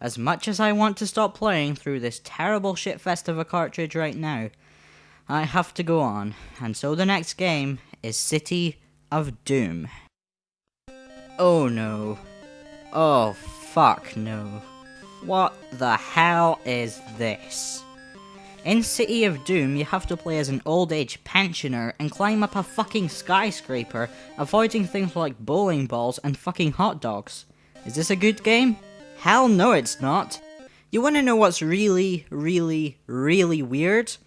as much as I want to stop playing through this terrible shitfest of a cartridge right now, I have to go on, and so the next game is City of Doom. Oh no. Oh fuck no. What the hell is this? In City of Doom, you have to play as an old age pensioner and climb up a fucking skyscraper, avoiding things like bowling balls and fucking hot dogs. Is this a good game? Hell no it's not. You wanna know what's really, really, really weird?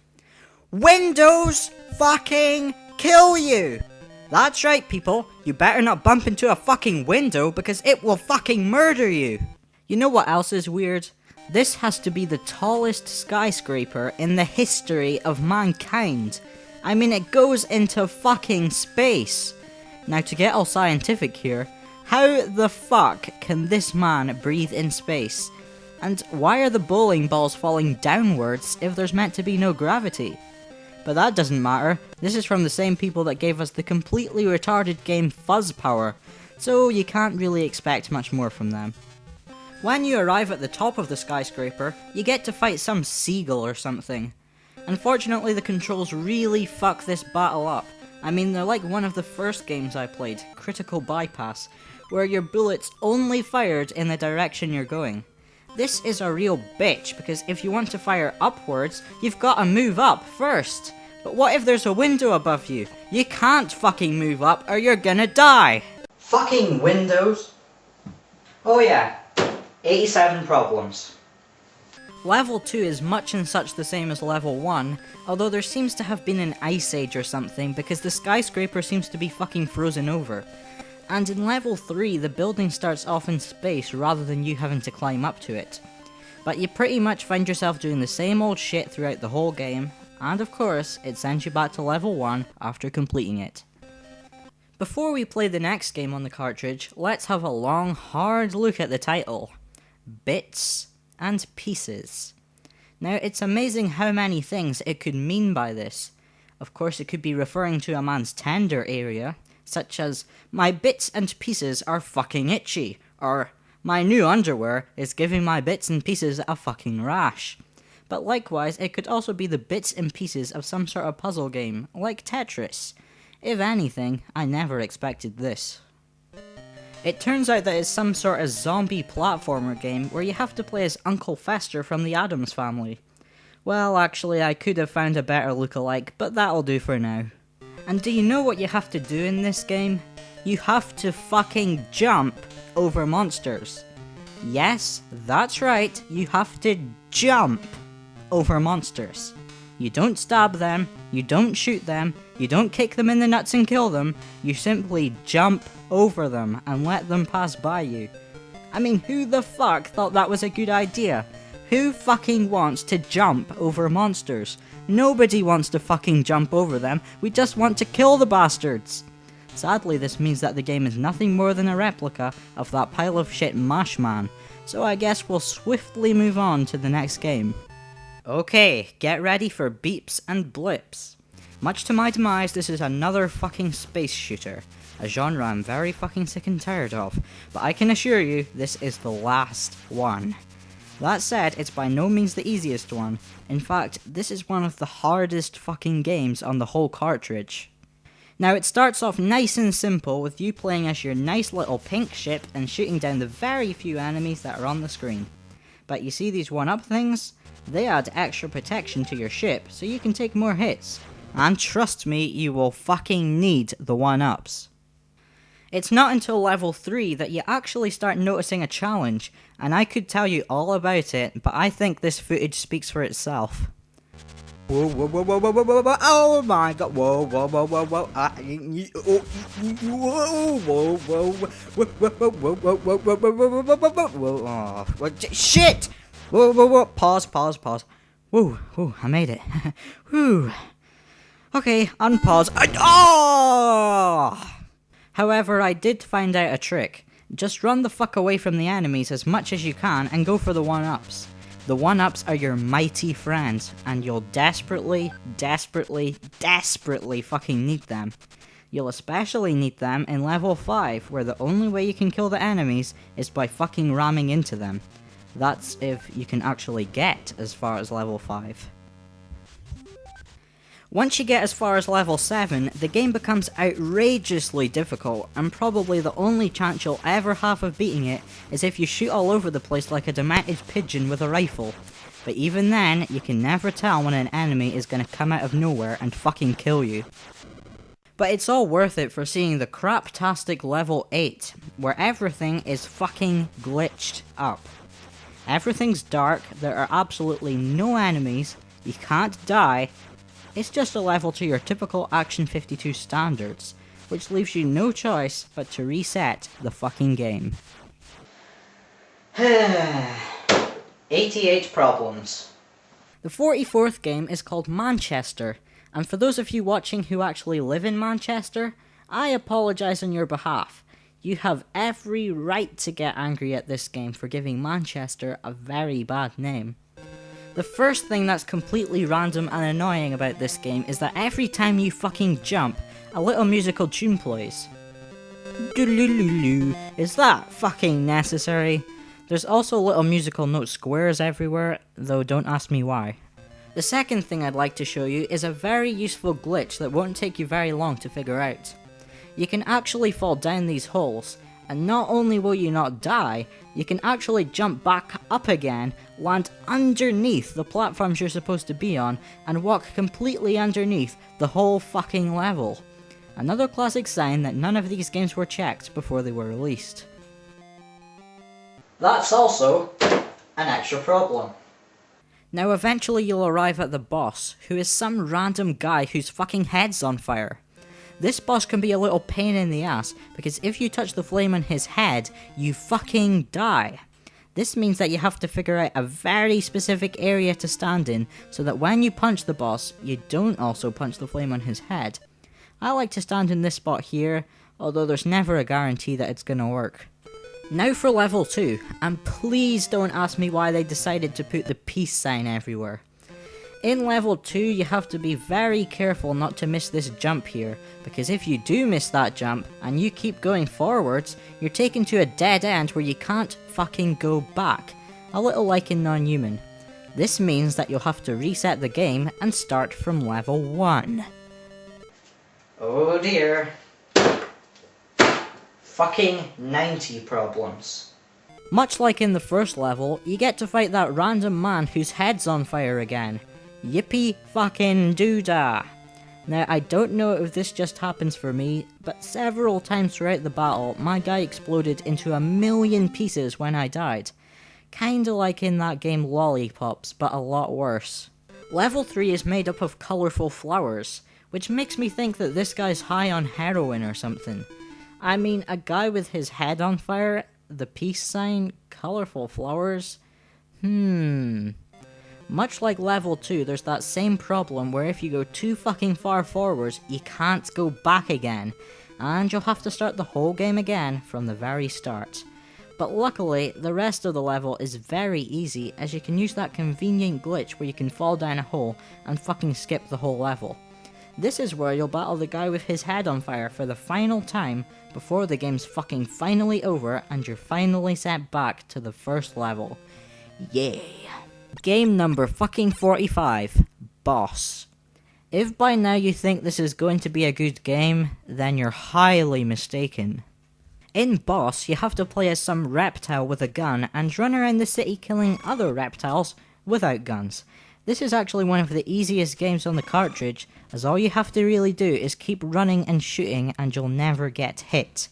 Windows fucking kill you! That's right people, you better not bump into a fucking window because it will fucking murder you! You know what else is weird? This has to be the tallest skyscraper in the history of mankind. I mean, it goes into fucking space. Now to get all scientific here, how the fuck can this man breathe in space? And why are the bowling balls falling downwards if there's meant to be no gravity? But that doesn't matter, this is from the same people that gave us the completely retarded game Fuzz Power, so you can't really expect much more from them. When you arrive at the top of the skyscraper, you get to fight some seagull or something. Unfortunately, the controls really fuck this battle up. I mean, they're like one of the first games I played, Critical Bypass, where your bullets only fired in the direction you're going. This is a real bitch, because if you want to fire upwards, you've got to move up first. But what if there's a window above you? You can't fucking move up or you're gonna die! Fucking windows! Oh yeah, 87 problems. Level 2 is much and such the same as level 1, although there seems to have been an ice age or something because the skyscraper seems to be fucking frozen over. And in level 3 the building starts off in space rather than you having to climb up to it. But you pretty much find yourself doing the same old shit throughout the whole game, and of course it sends you back to level 1 after completing it. Before we play the next game on the cartridge, let's have a long hard look at the title. Bits and Pieces. Now it's amazing how many things it could mean by this. Of course it could be referring to a man's tender area, such as, my bits and pieces are fucking itchy, or, my new underwear is giving my bits and pieces a fucking rash. But likewise, it could also be the bits and pieces of some sort of puzzle game, like Tetris. If anything, I never expected this. It turns out that it's some sort of zombie platformer game where you have to play as Uncle Fester from the Addams Family. Well, actually, I could have found a better lookalike, but that'll do for now. And do you know what you have to do in this game? You have to fucking jump over monsters. Yes, that's right, you have to jump over monsters. You don't stab them, you don't shoot them, you don't kick them in the nuts and kill them, you simply jump over them and let them pass by you. I mean, who the fuck thought that was a good idea? Who fucking wants to jump over monsters? Nobody wants to fucking jump over them, we just want to kill the bastards! Sadly, this means that the game is nothing more than a replica of that pile of shit Mash Man, so I guess we'll swiftly move on to the next game. Okay, get ready for Beeps and Blips. Much to my demise, this is another fucking space shooter, a genre I'm very fucking sick and tired of, but I can assure you, this is the last one. That said, it's by no means the easiest one. In fact, this is one of the hardest fucking games on the whole cartridge. Now it starts off nice and simple with you playing as your nice little pink ship and shooting down the very few enemies that are on the screen. But you see these 1-up things? They add extra protection to your ship so you can take more hits. And trust me, you will fucking need the 1-ups. It's not until level 3 that you actually start noticing a challenge, and I could tell you all about it, but I think this footage speaks for itself. Whoa, whoa, whoa, whoa, whoa, whoa, whoa, whoa, oh my god, whoa, whoa, whoa, whoa, whoa, whoa, whoa, whoa, whoa, shit! Whoa, whoa, whoa, pause. Whoa, I made it. Whew. Okay, unpause. Oh! However, I did find out a trick. Just run the fuck away from the enemies as much as you can and go for the 1-ups. The 1-ups are your mighty friends, and you'll desperately fucking need them. You'll especially need them in level 5, where the only way you can kill the enemies is by fucking ramming into them. That's if you can actually get as far as level 5. Once you get as far as level 7, the game becomes outrageously difficult, and probably the only chance you'll ever have of beating it is if you shoot all over the place like a demented pigeon with a rifle. But even then, you can never tell when an enemy is gonna come out of nowhere and fucking kill you. But it's all worth it for seeing the craptastic level 8, where everything is fucking glitched up. Everything's dark, there are absolutely no enemies, you can't die. It's just a level to your typical Action 52 standards, which leaves you no choice but to reset the fucking game. 88 problems. The 44th game is called Manchester, and for those of you watching who actually live in Manchester, I apologise on your behalf. You have every right to get angry at this game for giving Manchester a very bad name. The first thing that's completely random and annoying about this game is that every time you fucking jump, a little musical tune plays. Is that fucking necessary? There's also little musical note squares everywhere, though don't ask me why. The second thing I'd like to show you is a very useful glitch that won't take you very long to figure out. You can actually fall down these holes, and not only will you not die, you can actually jump back up again, land underneath the platforms you're supposed to be on, and walk completely underneath the whole fucking level. Another classic sign that none of these games were checked before they were released. That's also an extra problem. Now eventually you'll arrive at the boss, who is some random guy whose fucking head's on fire. This boss can be a little pain in the ass, because if you touch the flame on his head, you fucking die. This means that you have to figure out a very specific area to stand in, so that when you punch the boss, you don't also punch the flame on his head. I like to stand in this spot here, although there's never a guarantee that it's gonna work. Now for level 2, and please don't ask me why they decided to put the peace sign everywhere. In level 2, you have to be very careful not to miss this jump here, because if you do miss that jump, and you keep going forwards, you're taken to a dead end where you can't fucking go back, a little like in Non-Human. This means that you'll have to reset the game and start from level 1. Oh dear. Fucking 90 problems. Much like in the first level, you get to fight that random man whose head's on fire again. Yippee fucking doodah! Now, I don't know if this just happens for me, but several times throughout the battle, my guy exploded into a million pieces when I died. Kinda like in that game Lollipops, but a lot worse. Level 3 is made up of colourful flowers, which makes me think that this guy's high on heroin or something. I mean, a guy with his head on fire, the peace sign, colourful flowers? Much like level 2, there's that same problem where if you go too fucking far forwards, you can't go back again, and you'll have to start the whole game again from the very start. But luckily, the rest of the level is very easy, as you can use that convenient glitch where you can fall down a hole and fucking skip the whole level. This is where you'll battle the guy with his head on fire for the final time before the game's fucking finally over and you're finally sent back to the first level. Yay! Game number fucking 45, Boss. If by now you think this is going to be a good game, then you're highly mistaken. In Boss, you have to play as some reptile with a gun and run around the city killing other reptiles without guns. This is actually one of the easiest games on the cartridge, as all you have to really do is keep running and shooting and you'll never get hit.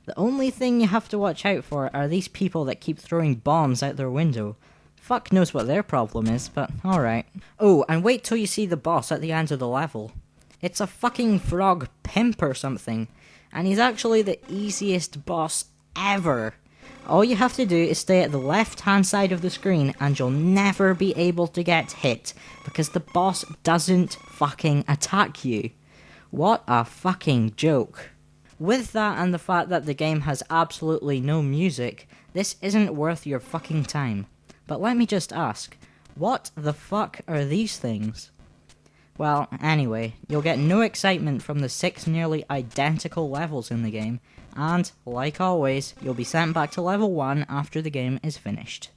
The only thing you have to watch out for are these people that keep throwing bombs out their window. Fuck knows what their problem is, but alright. Oh, and wait till you see the boss at the end of the level. It's a fucking frog pimp or something, and he's actually the easiest boss ever. All you have to do is stay at the left hand side of the screen and you'll never be able to get hit, because the boss doesn't fucking attack you. What a fucking joke. With that and the fact that the game has absolutely no music, this isn't worth your fucking time. But let me just ask, what the fuck are these things? Well, anyway, you'll get no excitement from the 6 nearly identical levels in the game, and, like always, you'll be sent back to level 1 after the game is finished.